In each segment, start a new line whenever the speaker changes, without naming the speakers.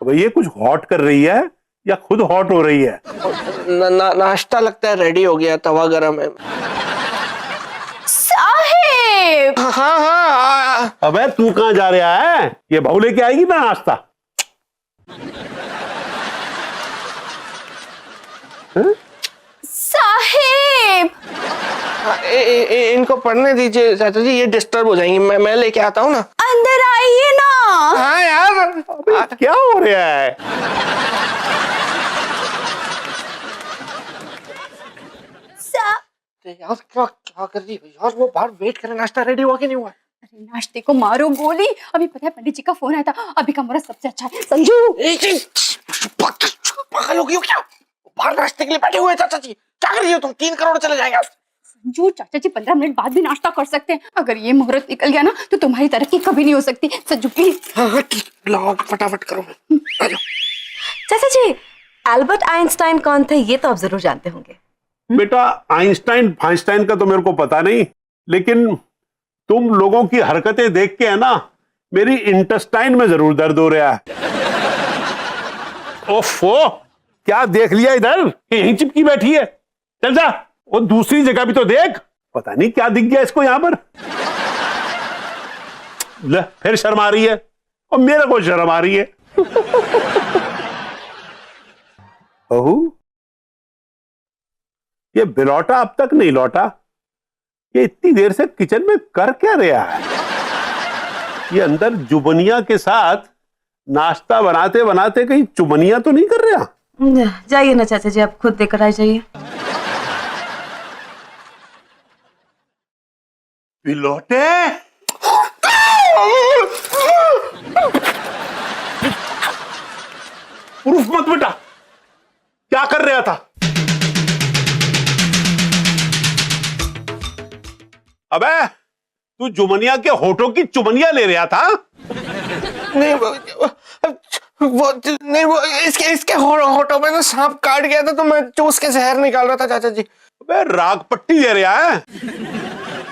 अब ये कुछ हॉट कर रही है या खुद हॉट हो रही है?
नाश्ता लगता है रेडी हो गया, तवा गरम है।
साहेब!
हाँ हाँ।
अबे तू कहाँ जा रहा है? ये बहू लेके आएगी ना नाश्ता।
साहेब!
इनको पढ़ने दीजिए चाचा जी, ये डिस्टर्ब हो जाएंगी। मैं लेके आता हूँ ना।
अंदर आइए ना।
हाँ यार।
अबे क्या हो रहा है?
यार क्या कर रही है यार? वो बाहर वेट करे, नाश्ता रेडी हुआ कि नहीं हुआ?
अरे नाश्ते को मारो गोली। अभी पता है पंडित जी का फोन आया था, अभी का मुहूर्त सबसे अच्छा है। संजू
पागल हो गई हो क्या? बाहर नाश्ते के लिए बैठे हुए हैं चाचा जी। क्या कर रही हो तुम? 3 करोड़ चले जाएंगे।
संजू चाचा जी 15 मिनट बाद भी नाश्ता कर सकते हैं। अगर ये मुहूर्त निकल गया ना तो तुम्हारी तरक्की कभी नहीं हो सकती। संजू प्लीज।
हाँ लाओ फटाफट करो।
चाचा जी, एल्बर्ट आइंस्टाइन कौन थे ये तो आप जरूर जानते होंगे।
बेटा आइंस्टाइन फाइंस्टाइन का तो मेरे को पता नहीं, लेकिन तुम लोगों की हरकतें देख के है ना, मेरी इंटेस्टाइन में जरूर दर्द हो रहा है। ओफो, क्या देख लिया इधर कि यहीं चिपकी बैठी है? चल जा, वो दूसरी जगह भी तो देख। पता नहीं क्या दिख गया इसको यहां पर। ले फिर शर्मा रही है और मेरे को शर्म आ रही है। बहू, ये बिलौटा अब तक नहीं लौटा। ये इतनी देर से किचन में कर क्या रहा है? ये अंदर जुबनिया के साथ नाश्ता बनाते बनाते कहीं चुमनिया तो नहीं कर रहा?
जाइए ना चाचा जी, आप खुद देकर आ जाइए।
बिलौटे, उर्फ मत बेटा, क्या कर रहा था? अबे तू जुमनिया के होठों की चुमनिया ले रहा था?
नहीं वो इसके होठों पे ना सांप काट गया था, तो मैं चूस के जहर निकाल रहा था चाचा जी।
अबे राग पट्टी दे रहा है।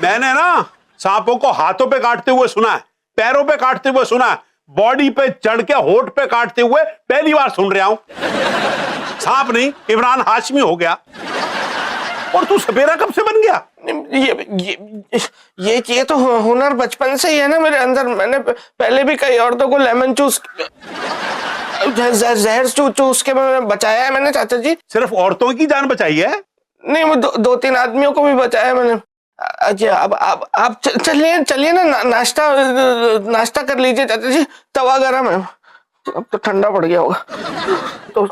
मैंने ना सांपों को हाथों पे काटते हुए सुना है, पैरों पे काटते हुए सुना है, बॉडी पे चढ़ के होठ पे काटते हुए पहली बार सुन रहा हूं। सांप नहीं, इमरान हाशमी हो गया। और तू सपेरा कब से बन गया?
ये तो हुनर बचपन से ही है ना मेरे अंदर। मैंने पहले भी कई औरतों को लेमन जूस जहर चूस के बचाया है मैंने चाचा जी।
सिर्फ औरतों की जान बचाई है?
नहीं, वो 2-3 आदमियों को भी बचाया मैंने। अच्छा अब आप चलिए ना, नाश्ता कर लीजिए चाचा जी। तवा गरम है, अब तो ठंडा पड़ गया होगा। तो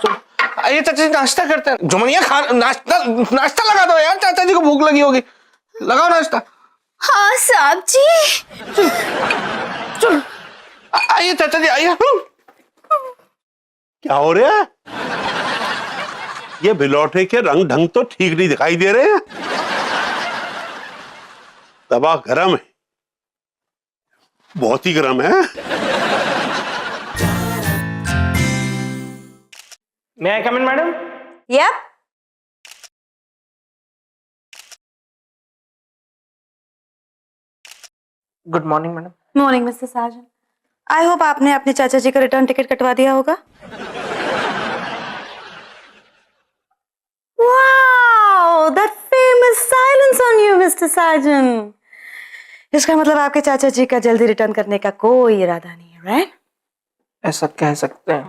आइए चाचा जी, नाश्ता करते हैं। जुमनिया खा, नाश्ता लगा दो यार, चाचा जी को भूख लगी होगी। लगाओ नाश्ता।
हाँ साहब जी।
चलो आइए चाचा जी, आइए।
क्या हो रहा है? ये बिलौटे के रंग ढंग तो ठीक नहीं दिखाई दे रहे हैं। तवा गरम है, बहुत ही गरम है।
May I come in, madam?
Yep.
Good morning madam.
Morning mister Sajan. I hope आपने अपने चाचा जी का रिटर्न टिकट कटवा दिया होगा। Wow, that famous silence on you mister Sajan. इसका मतलब आपके चाचा जी का जल्दी रिटर्न करने का कोई इरादा नहीं है, राइट?
ऐसा कह सकते हैं।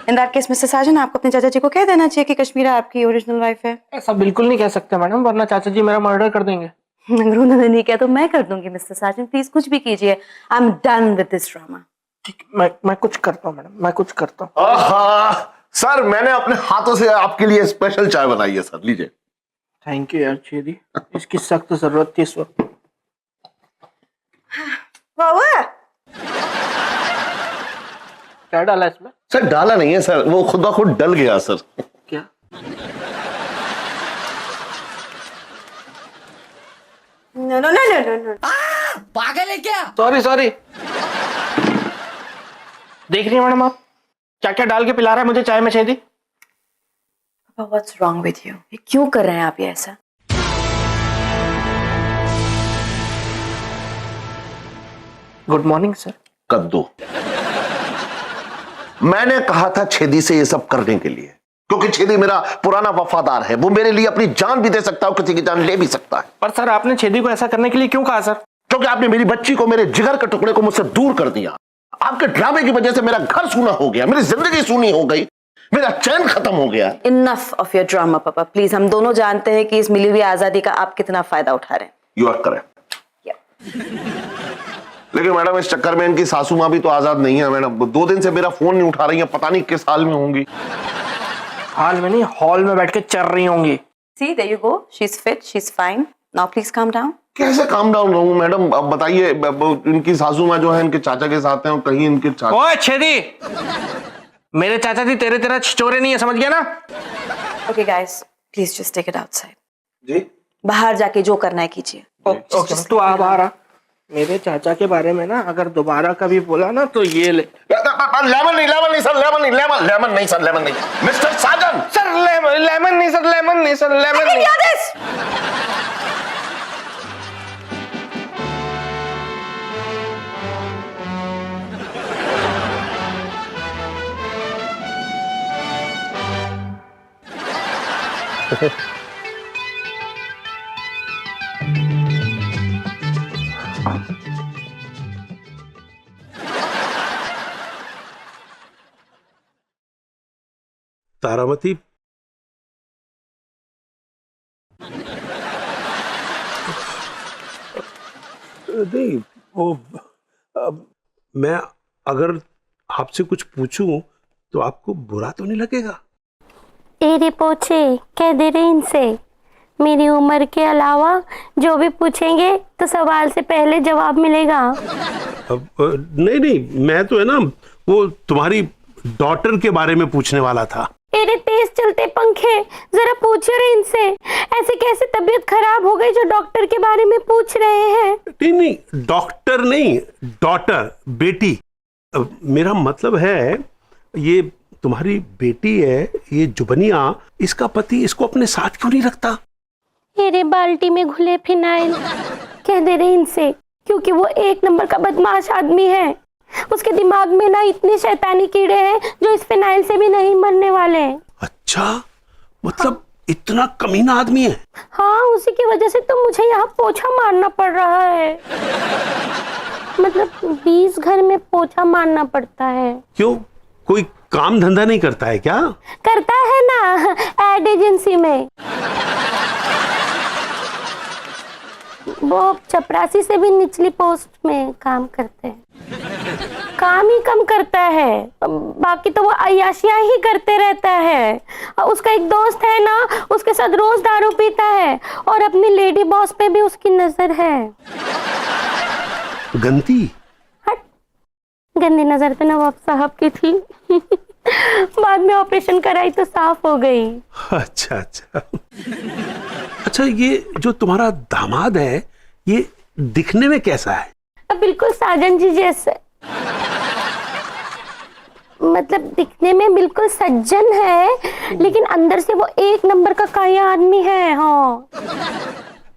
इन दैट केस मिस्टर साजन, आपको अपने चाचा जी को कह देना चाहिए कि कश्मीरा आपकी ओरिजिनल वाइफ है।
ऐसा बिल्कुल नहीं कह सकते मैडम, वरना चाचा जी मेरा मर्डर कर देंगे।
अगर उन्होंने नहीं किया तो मैं कर दूंगी मिस्टर साजन। प्लीज कुछ भी कीजिए। I am done with this drama.
मैं कुछ करता हूँ मैडम, मैं कुछ करता हूँ।
सर मैंने अपने हाथों से आपके लिए स्पेशल चाय बनाई है सर, लीजिए।
थैंक यू यार चेदी, इसकी सख्त जरूरत थी इस वक्त। क्या डाला इसमें?
सर डाला नहीं है सर, वो खुद ब खुद डल गया सर।
क्या?
No no no no no.
पागल है क्या? सॉरी। देख रही हैं मैडम आप क्या क्या डाल के पिला रहा है मुझे चाय में Chhedi.
What's wrong with you? ये क्यों कर रहे हैं आप ये ऐसा?
Good morning sir.
कद्दू। मैंने कहा था छेदी से ये सब करने के लिए, क्योंकि छेदी मेरा पुराना वफादार है, वो मेरे लिए अपनी जान भी दे सकता है, किसी की जान ले भी सकता है।
पर सर आपने छेदी को ऐसा करने के लिए क्यों कहा सर?
क्योंकि आपने मेरी बच्ची को, मेरे जिगर के टुकड़े को मुझसे दूर कर दिया। आपके ड्रामे की वजह से मेरा घर सूना हो गया, मेरी जिंदगी सूनी हो गई, मेरा चैन खत्म हो गया।
इनफ ऑफ योर ड्रामा पापा, प्लीज। हम दोनों जानते हैं कि इस मिली हुई आजादी का आप कितना फायदा उठा रहे हैं।
You are correct. लेकिन मैडम इस चक्कर में इनकी सासू माँ भी तो आजाद नहीं है मैडम। 2 दिन से मेरा फोन नहीं उठा रही है, पता नहीं किस हाल में होंगी।
हाल में नहीं, हॉल में बैठ के चल रही होंगी।
See, there you go. She's fit. She's fine. Now please calm down.
कैसे काम डाउन रहूं मैडम? अब बताइए, इनकी सासू माँ जो है इनके चाचा के साथ हैं और कहीं इनके चाचा।
ओए छेदी, मेरे चाचा जी तेरे तेरा छिचोरे नहीं है, समझ गया ना?
Okay, guys, please just take it outside.
जी
बाहर जाके जो करना है कीजिए।
ओके, तू आ बाहर आ। मेरे चाचा के बारे में ना अगर दोबारा कभी बोला ना तो ये ले।
लेमन नहीं सर, लेमन नहीं मिस्टर साजन।
सर लेमन नहीं सर, लेमन नहीं।
तारामती, नहीं वो मैं अगर आपसे कुछ पूछूं तो आपको बुरा तो नहीं लगेगा?
एरे पोछे कह दे रहे इनसे, मेरी उम्र के अलावा जो भी पूछेंगे तो सवाल से पहले जवाब मिलेगा।
अब नहीं, मैं तो है ना वो तुम्हारी डॉटर के बारे में पूछने वाला था।
एरे तेज चलते पंखे, जरा पूछो रे इनसे, ऐसे कैसे तबीयत खराब हो गई जो डॉक्टर के बारे में पूछ रहे हैं?
नहीं, डॉक्टर नहीं, डॉटर, बेटी। मेरा मतलब है ये तुम्हारी बेटी है, ये जुबनिया, इसका पति इसको अपने साथ क्यों नहीं रखता?
एरे बाल्टी में घुले फिनाइल, कह दे रहे इनसे, क्योंकि वो एक नंबर का बदमाश आदमी है। उसके दिमाग में ना इतने शैतानी कीड़े हैं जो इस फिनाइल से भी नहीं मरने वाले।
अच्छा, मतलब इतना कमीना आदमी है?
हाँ, उसी की वजह से तो मुझे यहाँ पोछा मारना पड़ रहा है। मतलब 20 घर में पोछा मारना पड़ता है।
क्यों, कोई काम धंधा नहीं करता है क्या?
करता है ना, एड एजेंसी में। वो चपरासी से भी निचली पोस्ट में काम करते हैं। काम ही कम करता है, बाकी तो वो अय्याशियां ही करते रहता है। और उसका एक दोस्त है ना, उसके साथ रोज दारू पीता है और अपनी लेडी बॉस पे भी उसकी नजर है।
गंदी?
हट, गंदी नजर तो नवाब साहब की थी। बाद में ऑपरेशन कराई तो साफ हो गई।
अच्छा, ये जो तुम्हारा दामाद है ये दिखने में कैसा है?
बिल्कुल साजन जी जैसे, मतलब दिखने में बिल्कुल सज्जन है, लेकिन अंदर से वो एक नंबर का काया आदमी है। हाँ।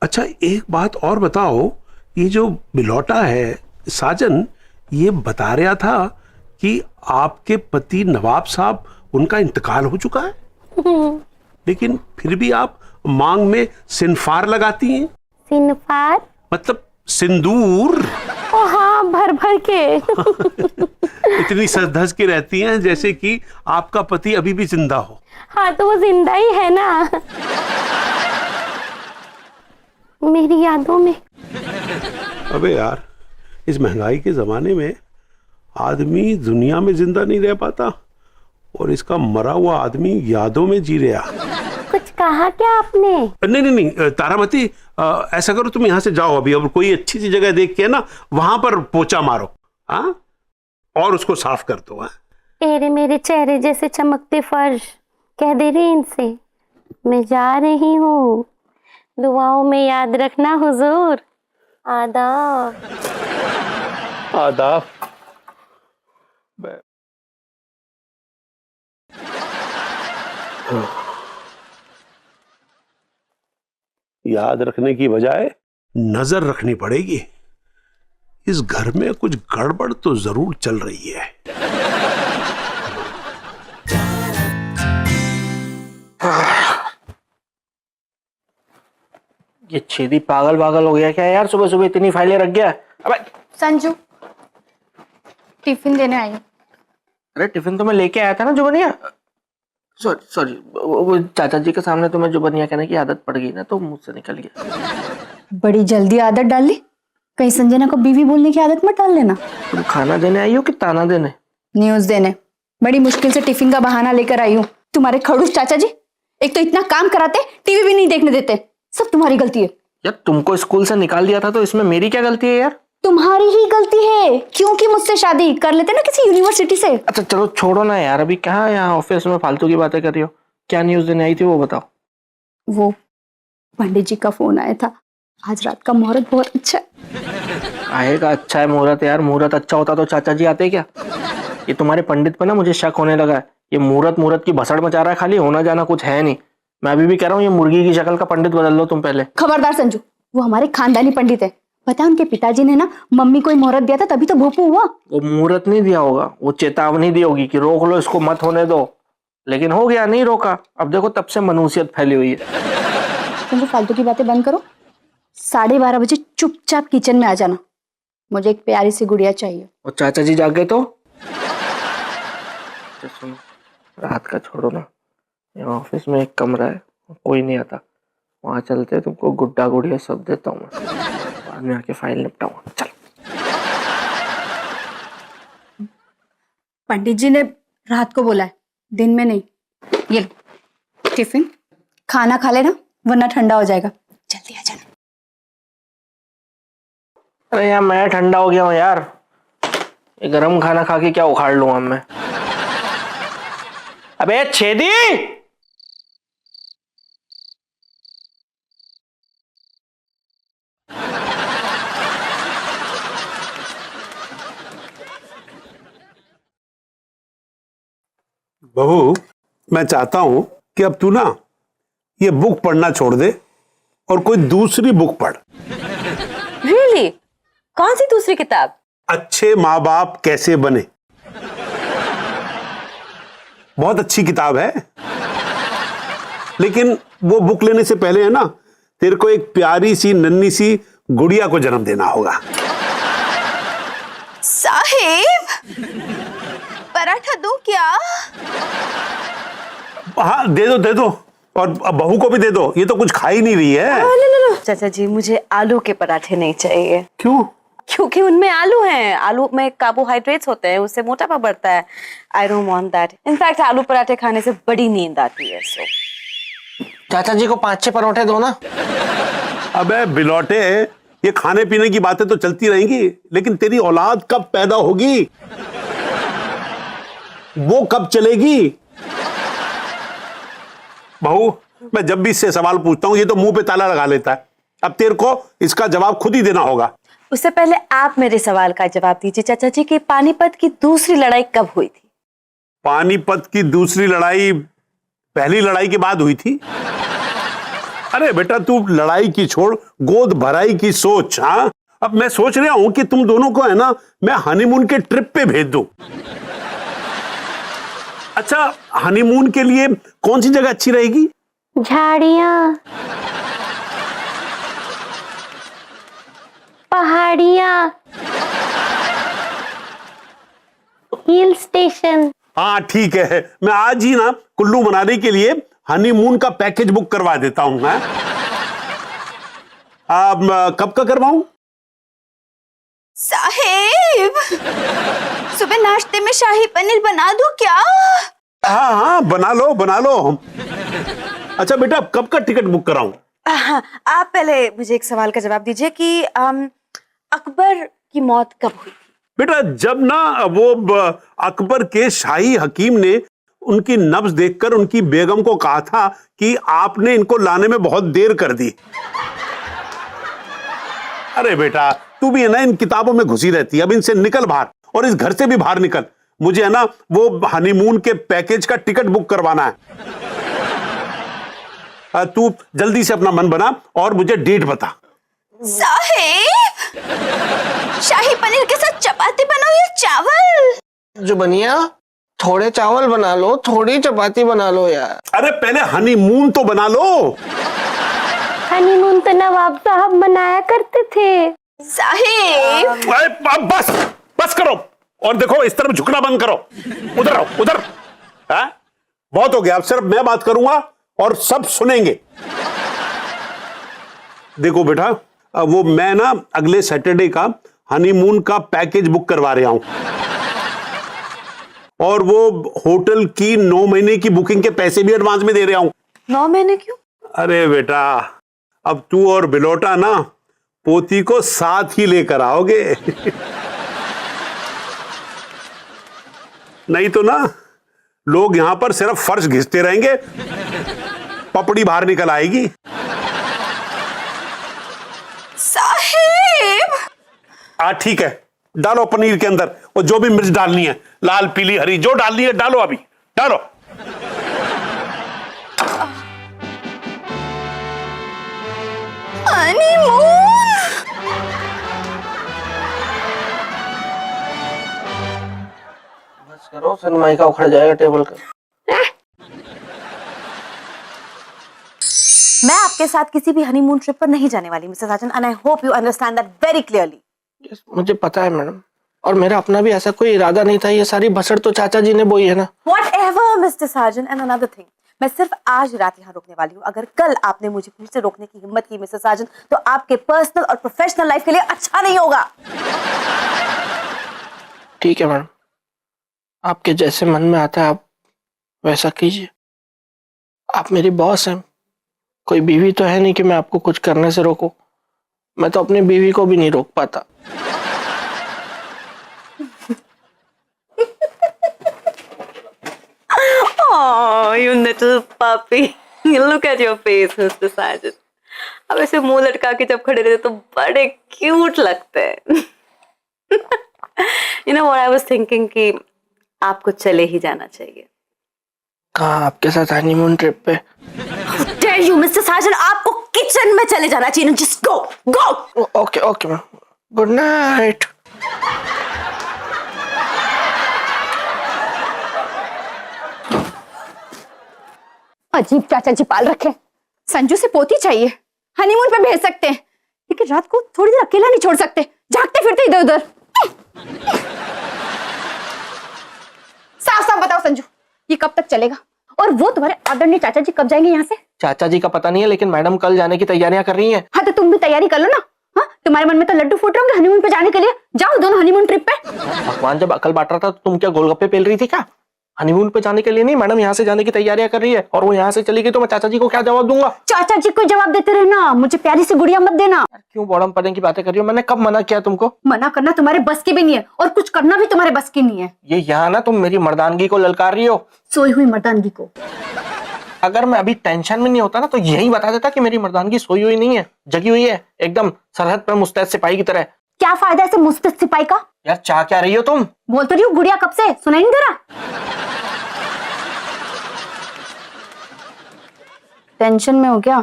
अच्छा, एक बात और बताओ, ये जो बिलौटा है साजन, ये बता रहा था कि आपके पति नवाब साहब, उनका इंतकाल हो चुका है, लेकिन फिर भी आप मांग में सिनफार लगाती हैं।
सिनफार
मतलब सिंदूर।
ओ हाँ, भर भर के।
इतनी सज धज के रहती हैं जैसे कि आपका पति अभी भी जिंदा हो।
हाँ, तो वो जिंदा ही है ना, मेरी यादों में।
अबे यार, इस महंगाई के जमाने में आदमी दुनिया में जिंदा नहीं रह पाता और इसका मरा हुआ आदमी यादों में जी रहा।
कुछ कहा क्या आपने?
नहीं, तारामती, ऐसा करो, तुम यहाँ से जाओ अभी, अब कोई अच्छी सी जगह देख के ना वहां पर पोछा मारो, हाँ, और उसको साफ कर दो।
तेरे मेरे चेहरे जैसे चमकते फर्श, कह दे रही इनसे, मैं जा रही हूँ, दुआओं में याद रखना हुजूर। आदाब।
आदाब। याद रखने की बजाय नजर रखनी पड़ेगी। इस घर में कुछ गड़बड़ तो जरूर चल रही है।
ये छेदी पागल पागल हो गया क्या यार, सुबह सुबह इतनी फाइलें रख गया। अबे
संजू टिफिन देने आई हूँ।
अरे टिफिन तो मैं लेके आया था ना जुबनिया। सॉरी सॉरी, वो चाचा जी के सामने तुम्हें जुबनिया कहने की आदत पड़ गई ना, तो मुझसे निकल गया।
बड़ी जल्दी आदत डाल ली, कहीं संजना को बीवी बोलने की आदत मत डाल लेना।
तुम खाना देने आई हो कि ताना देने?
न्यूज देने। बड़ी मुश्किल से टिफिन का बहाना लेकर आई हूँ। तुम्हारे खड़ूस चाचा जी एक तो इतना काम कराते, टीवी भी नहीं देखने देते, सब तुम्हारी गलती है।
यार तुमको स्कूल से निकाल दिया था तो इसमें मेरी क्या गलती है यार?
तुम्हारी ही गलती है, क्योंकि मुझसे शादी कर लेते ना किसी यूनिवर्सिटी से।
अच्छा चलो छोड़ो ना यार, अभी कहाँ यहाँ ऑफिस में फालतू की बातें कर रही हो। क्या न्यूज देने आई थी वो बताओ।
वो पंडित जी का फोन आया था, आज रात का मुहूर्त बहुत अच्छा है।
आएगा, अच्छा है मुहूर्त यार। मुहूर्त अच्छा होता तो चाचा जी आते क्या? ये तुम्हारे पंडित पे ना मुझे शक होने लगा है। ये मुहूर्त की भसड़ मचा रहा है, खाली होना जाना कुछ है नहीं। मैं अभी भी कह रहा हूँ ये मुर्गी की शक्ल का पंडित बदल लो तुम पहले।
खबरदार संजू, वो हमारे खानदानी पंडित है। पता है उनके पिताजी ने ना मम्मी को मुहूर्त दिया था, तभी तो भोपू हुआ।
वो मुहूर्त नहीं दिया होगा, वो चेतावनी दी होगी कि रोक लो इसको, मत होने दो। लेकिन हो गया, नहीं रोका। अब देखो तब से मनुष्यत फैली हुई है।
संजू फालतू की बातें बंद करो, 12:30 बजे चुपचाप किचन में आ जाना। मुझे एक प्यारी सी गुड़िया चाहिए।
और चाचा जी जाग गए तो? सुनो, रात का छोड़ो ना, यहाँ ऑफिस में एक कमरा है, कोई नहीं आता, वहां चलते, तुमको गुड्डा गुड़िया सब देता हूँ मैं। बाद में आके फाइल निपटाऊंगा। चल।
पंडित जी ने रात को बोला है, दिन में नहीं। ये लो टिफिन, खाना खा लेना वरना ठंडा हो जाएगा। जल्दी आ जाना।
अरे यार मैं ठंडा हो गया हूँ यार, ये गरम खाना खा के क्या उखाड़ लूंगा मैं। अबे छेदी,
बहू, मैं चाहता हूं कि अब तू ना ये बुक पढ़ना छोड़ दे और कोई दूसरी बुक पढ़।
रियली? कौन सी दूसरी किताब?
अच्छे माँ बाप कैसे बने, बहुत अच्छी किताब है। लेकिन वो बुक लेने से पहले है ना, तेरे को एक प्यारी सी नन्ही सी गुड़िया को जन्म देना होगा।
साहेब पराठा दूं क्या?
हाँ दे दो दे दो, और बहू को भी दे दो, ये तो कुछ खा ही नहीं रही है।
नो चाचा जी, मुझे आलू के पराठे नहीं चाहिए।
क्यों?
क्योंकि उनमें आलू हैं, आलू में कार्बोहाइड्रेट्स होते हैं, उससे मोटापा बढ़ता है। I don't want that. In fact आलू पराठे खाने से बड़ी नींद आती है। सो
चाचा जी को 5-6 परोठे दो ना।
अबे बिलौटे, ये खाने पीने की बातें तो चलती रहेंगी, लेकिन तेरी औलाद कब पैदा होगी, वो कब चलेगी? बहू, मैं जब भी इससे सवाल पूछता हूं ये तो मुंह पे ताला लगा लेता है। अब तेरे को इसका जवाब खुद ही देना होगा।
उससे पहले आप मेरे सवाल का जवाब दीजिए चाचा जी कि पानीपत की दूसरी लड़ाई कब हुई थी?
पानीपत की दूसरी लड़ाई पहली लड़ाई के बाद हुई थी। अरे बेटा, तू लड़ाई की छोड़, गोद भराई की सोच। हाँ, अब मैं सोच रहा हूं कि तुम दोनों को है ना, मैं हनीमून के ट्रिप पे भेज दूं। अच्छा, हनीमून के लिए कौन सी जगह अच्छी रहेगी?
झाड़ियाँ, पहाड़ियाँ, हिल स्टेशन।
हाँ ठीक है, मैं आज ही ना कुल्लू मनाली के लिए हनीमून का पैकेज बुक करवा देता हूं। मैं अब कब का करवाऊं?
साहेब सुबह नाश्ते में शाही पनीर बना दूं क्या?
हाँ हाँ, बना लो बना लो। अच्छा बेटा, कब का टिकट बुक कराऊं?
हाँ, आप पहले मुझे एक सवाल का जवाब दीजिए कि अकबर की मौत कब हुई?
बेटा, जब ना वो अकबर के शाही हकीम ने उनकी नब्ज देखकर उनकी बेगम को कहा था कि आपने इनको लाने में बहुत देर कर दी। अरे बेटा, तू भी है ना इन किताबों में घुसी रहती है, अब इनसे निकल बाहर, और इस घर से भी बाहर निकल। मुझे है ना वो हनीमून के पैकेज का टिकट बुक करवाना है। तू जल्दी से अपना मन बना और मुझे डेट बता।
साहेब शाही पनीर के साथ चपाती बनाओ या चावल?
जो बनिया, थोड़े चावल बना लो, थोड़ी चपाती बना लो यार।
अरे पहले हनीमून तो बना लो।
हनीमून तो नवाब साहब मनाया करते थे।
साहिब
बस बस करो, और देखो इस तरफ झुकना बंद करो। उधर आओ, उधर। बहुत हो गया, अब सिर्फ मैं बात करूंगा और सब सुनेंगे। देखो बेटा, वो मैं ना अगले सैटरडे का हनीमून का पैकेज बुक करवा रहा हूं, और वो होटल की 9 महीने की बुकिंग के पैसे भी एडवांस में दे रहा हूं।
9 महीने क्यों?
अरे बेटा, अब तू और बिलोटा ना पोती को साथ ही लेकर आओगे। नहीं तो ना लोग यहां पर सिर्फ फर्श घिसते रहेंगे, पपड़ी बाहर निकल आएगी।
साहिब
ठीक है, डालो पनीर के अंदर और जो भी मिर्च डालनी है, लाल पीली हरी जो डालनी है डालो, अभी डालो।
हनीमून
बस करो, सनमाइका उखड़ जाएगा टेबल का।
मैं आपके साथ किसी भी हनीमून ट्रिप पर नहीं जाने वाली mister Sajan, and I hope you understand that very clearly.
Yes, मुझे पता है मैडम, और मेरा अपना भी ऐसा कोई इरादा नहीं था। ये सारी भसड़ तो चाचा जी ने बोई है ना।
Whatever, Mr. Sargent, and another thing, मैं सिर्फ आज रात यहाँ रुकने वाली हूँ। अगर कल आपने मुझे फिर से रोकने की हिम्मत की मिस्टर साजन, तो आपके पर्सनल और प्रोफेशनल लाइफ के लिए अच्छा नहीं होगा।
ठीक है मैडम, आपके जैसे मन में आता है आप वैसा कीजिए। आप मेरी बॉस हैं, कोई बीवी तो है नहीं कि मैं आपको कुछ करने से रोकूं। मैं तो अपनी बीवी को भी नहीं रोक पाता।
Oh, you little puppy. Look at your face, Mr. Sargent. अब ऐसे मुंह लटका के जब खड़े रहते तो बड़े क्यूट लगते हैं। You know what I was thinking कि आपको चले ही जाना चाहिए।
कहाँ? आपके साथ हनीमून ट्रिप पे?
Dare you, Mr. Sargent, आपको किचन में चले जाना चाहिए। Just go, go.
Okay okay ma'am, good night.
अजीब चाचा जी पाल रखे। संजू से पोती चाहिए, हनीमून पे भेज सकते हैं, लेकिन रात को थोड़ी देर अकेला नहीं छोड़ सकते, जागते फिरते इधर उधर। साफ साफ बताओ संजू, ये कब तक चलेगा? और वो तुम्हारे आदरणीय चाचा जी कब जाएंगे यहाँ से?
चाचा जी का पता नहीं है, लेकिन मैडम कल जाने की तैयारियां कर रही हैं।
हाँ तो तुम भी तैयारी कर लो ना। हाँ, तुम्हारे मन में तो लड्डू फूट रहे होंगे हनीमून पे जाने के लिए। जाओ दोनों हनीमून ट्रिप पे।
भगवान जब अकल बांट रहा था तो तुम क्या गोलगप्पे पेल रही थी क्या? हनीमून पे जाने के लिए नहीं, मैडम यहाँ से जाने की तैयारियां कर रही है, और वो यहाँ से चली गई तो मैं चाचा जी को क्या जवाब दूंगा?
चाचा जी को जवाब देते रहना, मुझे प्यारी सी गुड़िया मत देना।
क्यों बॉडम पड़ने की बातें कर रही हो? मैंने कब मना किया तुमको?
मना करना तुम्हारे बस की भी नहीं है, और कुछ करना भी तुम्हारे बस की नहीं है।
ये यहाँ ना तुम मेरी मर्दानगी को ललकार रही हो।
सोई हुई मर्दानगी को।
अगर मैं अभी टेंशन में नहीं होता ना तो यही बता देता कि मेरी मर्दानगी सोई हुई नहीं है, जगी हुई है, एकदम सरहद पर मुस्तैद सिपाही की तरह।
क्या फायदा ऐसे मुस्तैद सिपाही का?
यार चाह क्या रही हो तुम?
बोल तो रही हूँ, गुड़िया कब से, सुनाई नहीं दे रहा? टेंशन में हो क्या?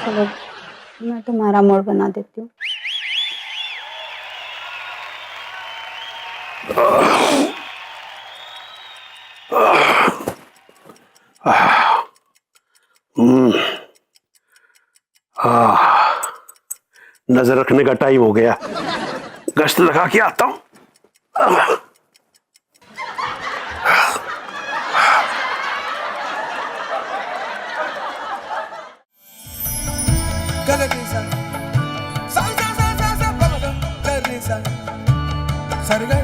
चलो मैं तुम्हारा मूड बना देती हूँ।
नजर रखने का टाइम हो गया, गश्त लगा के आता हूं।
Sarga